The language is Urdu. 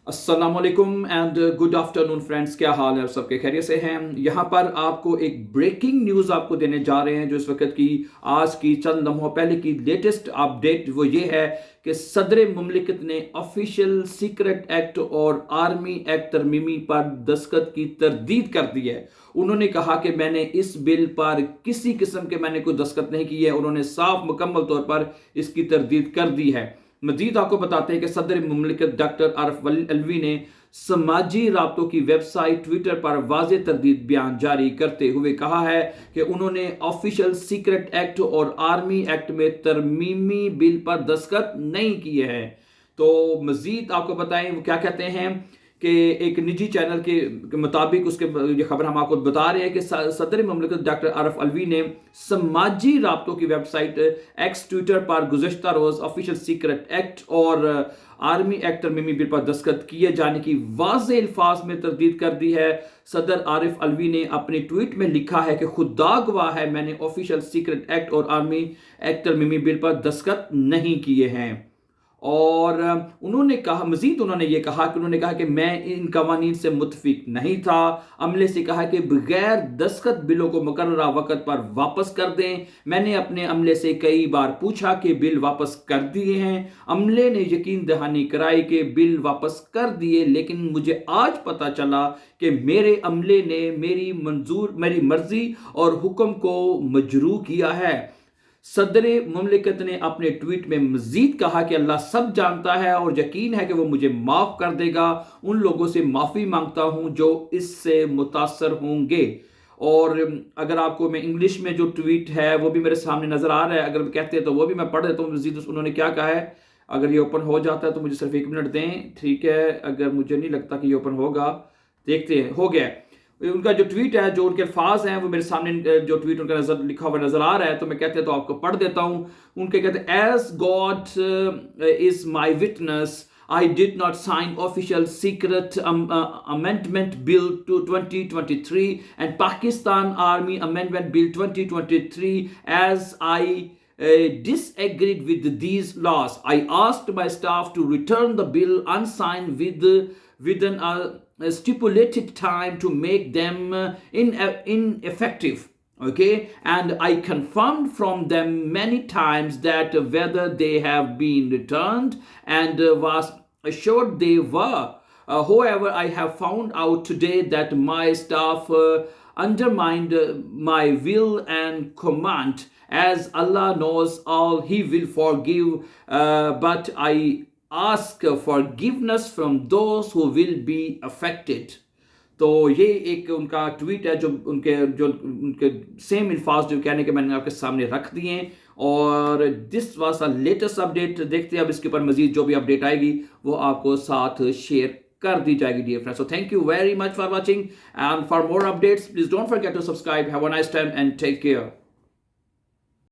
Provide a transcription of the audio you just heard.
السلام علیکم اینڈ گڈ آفٹرنون فرینڈس، کیا حال ہے؟ سب کے خیریت سے ہیں؟ یہاں پر آپ کو ایک بریکنگ نیوز آپ کو دینے جا رہے ہیں جو اس وقت کی آج کی چند لمحوں پہلے کی لیٹسٹ اپڈیٹ وہ یہ ہے کہ صدر مملکت نے آفیشیل سیکرٹ ایکٹ اور آرمی ایکٹ ترمیمی پر دستخط کی تردید کر دی ہے۔ انہوں نے کہا کہ میں نے اس بل پر کسی قسم کے کوئی دستخط نہیں کیے، انہوں نے صاف مکمل طور پر اس کی تردید کر دی ہے۔ مزید آپ کو بتاتے ہیں کہ صدر مملکت ڈاکٹر عارف علوی نے سماجی رابطوں کی ویب سائٹ ٹویٹر پر واضح تردید بیان جاری کرتے ہوئے کہا ہے کہ انہوں نے آفیشیل سیکرٹ ایکٹ اور آرمی ایکٹ میں ترمیمی بل پر دستخط نہیں کیے ہیں۔ تو مزید آپ کو بتائیں وہ کیا کہتے ہیں کہ ایک نجی چینل کے مطابق اس کے یہ خبر ہم آپ کو بتا رہے ہیں کہ صدر مملکت ڈاکٹر عارف علوی نے سماجی رابطوں کی ویب سائٹ ایکس ٹویٹر پر گزشتہ روز آفیشیل سیکرٹ ایکٹ اور آرمی ایکٹ ترمیمی بل پر دستخط کیے جانے کی واضح الفاظ میں تردید کر دی ہے۔ صدر عارف علوی نے اپنے ٹویٹ میں لکھا ہے کہ خدا گواہ ہے میں نے آفیشیل سیکرٹ ایکٹ اور آرمی ایکٹ ترمیمی بل پر دستخط نہیں کیے ہیں۔ اور انہوں نے کہا کہ میں ان قوانین سے متفق نہیں تھا۔ عملے سے کہا کہ بغیر دستخط بلوں کو مقررہ وقت پر واپس کر دیں۔ میں نے اپنے عملے سے کئی بار پوچھا کہ بل واپس کر دیے ہیں۔ عملے نے یقین دہانی کرائی کہ بل واپس کر دیے، لیکن مجھے آج پتہ چلا کہ میرے عملے نے میری مرضی اور حکم کو مجروح کیا ہے۔ صدر مملکت نے اپنے ٹویٹ میں مزید کہا کہ اللہ سب جانتا ہے اور یقین ہے کہ وہ مجھے معاف کر دے گا۔ ان لوگوں سے معافی مانگتا ہوں جو اس سے متاثر ہوں گے۔ اور اگر آپ کو میں انگلش میں جو ٹویٹ ہے وہ بھی میرے سامنے نظر آ رہا ہے، اگر کہتے ہیں تو وہ بھی میں پڑھ دیتا ہوں مزید انہوں نے کیا کہا ہے۔ اگر یہ اوپن ہو جاتا ہے تو مجھے صرف 1 منٹ دیں، ٹھیک ہے؟ اگر مجھے نہیں لگتا کہ یہ اوپن ہوگا، دیکھتے ہیں۔ ہو گیا ہے۔ ان کا جو ٹویٹ ہے، جو ان کے الفاظ ہیں وہ میرے سامنے جو ٹویٹ ان کا لکھا ہوا نظر آ رہا ہے، تو میں کہتے ہیں تو آپ کو پڑھ دیتا ہوں۔ ان کے کہتے ہیں as God is my witness I did not sign official secret amendment bill to 2023 and Pakistan Army Amendment Bill 2023 as I disagreed with these laws. I asked my staff to return the bill unsigned within a stipulated time to make them ineffective. Okay, and I confirmed from them many times that whether they have been returned and was assured they were. However, I have found out today that my staff undermined my will and command. As Allah knows all, He will forgive, but I ask forgiveness from those who will be affected. تو یہ ایک ان کا ٹویٹ ہے جو ان کے سیم الفاظ جو کہنے کے میں نے آپ کے سامنے رکھ دیے ہیں۔ اور دس واز لیٹسٹ اپڈیٹ۔ دیکھتے ہیں اب اس کے اوپر مزید جو بھی اپڈیٹ آئے گی وہ آپ کو ساتھ شیئر کر دی جائے گی dear friends. So thank you very much for watching and for more updates please don't forget to subscribe. Have a nice time and take care.